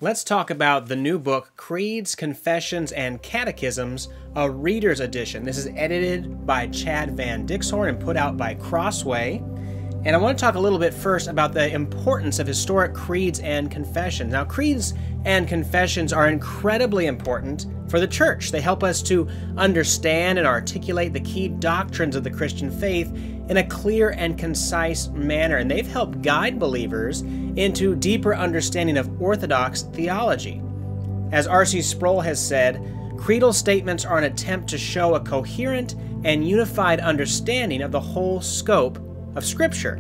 Let's talk about the new book, Creeds, Confessions, and Catechisms, a reader's edition. This is edited by Chad Van Dixhoorn and put out by Crossway. And I want to talk a little bit first about the importance of historic creeds and confessions. Now, creeds and confessions are incredibly important for the church. They help us to understand and articulate the key doctrines of the Christian faith in a clear and concise manner, and they've helped guide believers into deeper understanding of orthodox theology. As R.C. Sproul has said, creedal statements are an attempt to show a coherent and unified understanding of the whole scope of Scripture.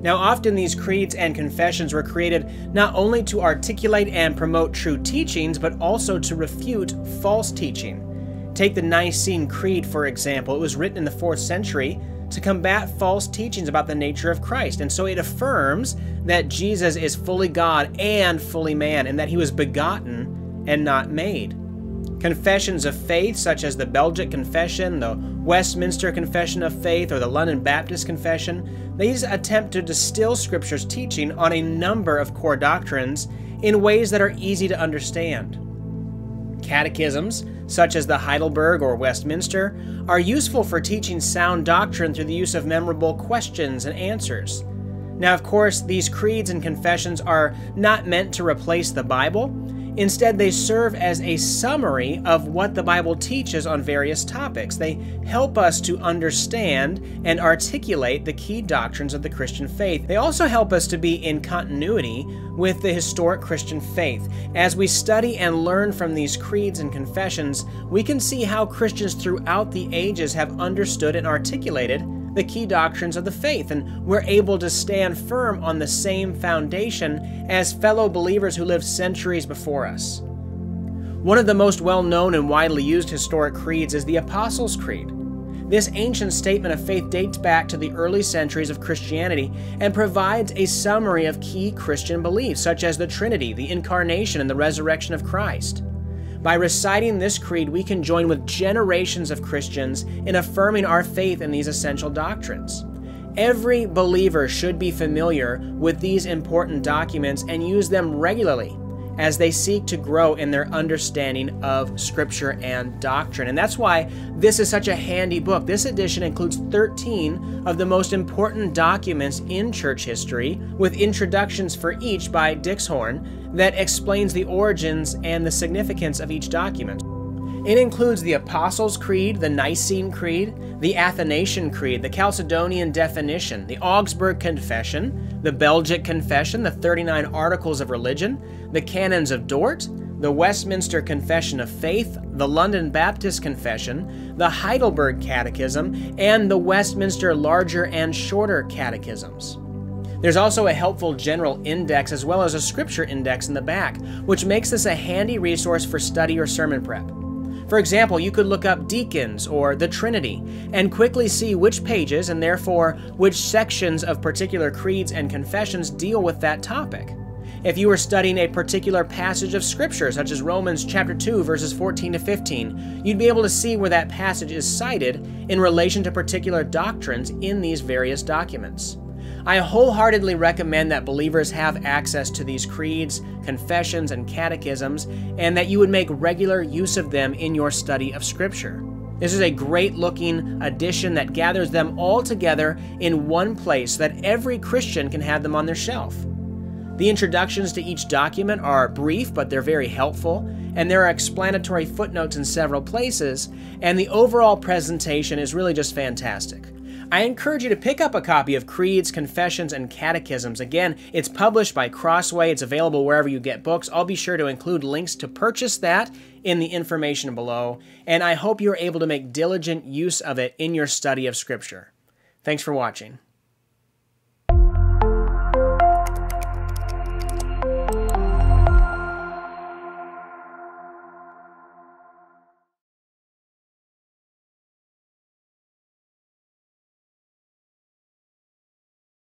Now, often these creeds and confessions were created not only to articulate and promote true teachings, but also to refute false teaching. Take the Nicene Creed, for example. It was written in the 4th century to combat false teachings about the nature of Christ. And so it affirms that Jesus is fully God and fully man, and that he was begotten and not made. Confessions of faith, such as the Belgic Confession, the Westminster Confession of Faith, or the London Baptist Confession, these attempt to distill Scripture's teaching on a number of core doctrines in ways that are easy to understand. Catechisms, such as the Heidelberg or Westminster, are useful for teaching sound doctrine through the use of memorable questions and answers. Now, of course, these creeds and confessions are not meant to replace the Bible. Instead, they serve as a summary of what the Bible teaches on various topics. They help us to understand and articulate the key doctrines of the Christian faith. They also help us to be in continuity with the historic Christian faith. As we study and learn from these creeds and confessions, we can see how Christians throughout the ages have understood and articulated the key doctrines of the faith, and we're able to stand firm on the same foundation as fellow believers who lived centuries before us. One of the most well-known and widely used historic creeds is the Apostles' Creed. This ancient statement of faith dates back to the early centuries of Christianity and provides a summary of key Christian beliefs, such as the Trinity, the Incarnation, and the resurrection of Christ. By reciting this creed, we can join with generations of Christians in affirming our faith in these essential doctrines. Every believer should be familiar with these important documents and use them regularly as they seek to grow in their understanding of Scripture and doctrine. And that's why this is such a handy book. This edition includes 13 of the most important documents in church history, with introductions for each by Dixhoorn that explains the origins and the significance of each document. It includes the Apostles' Creed, the Nicene Creed, the Athanasian Creed, the Chalcedonian Definition, the Augsburg Confession, the Belgic Confession, the 39 Articles of Religion, the Canons of Dort, the Westminster Confession of Faith, the London Baptist Confession, the Heidelberg Catechism, and the Westminster Larger and Shorter Catechisms. There's also a helpful general index as well as a scripture index in the back, which makes this a handy resource for study or sermon prep. For example, you could look up deacons or the Trinity and quickly see which pages, and therefore which sections of particular creeds and confessions, deal with that topic. If you were studying a particular passage of Scripture, such as Romans chapter 2, verses 14 to 15, you'd be able to see where that passage is cited in relation to particular doctrines in these various documents. I wholeheartedly recommend that believers have access to these creeds, confessions, and catechisms, and that you would make regular use of them in your study of Scripture. This is a great-looking edition that gathers them all together in one place so that every Christian can have them on their shelf. The introductions to each document are brief, but they're very helpful, and there are explanatory footnotes in several places, and the overall presentation is really just fantastic. I encourage you to pick up a copy of Creeds, Confessions, and Catechisms. Again, it's published by Crossway. It's available wherever you get books. I'll be sure to include links to purchase that in the information below, and I hope you're able to make diligent use of it in your study of Scripture. Thanks for watching.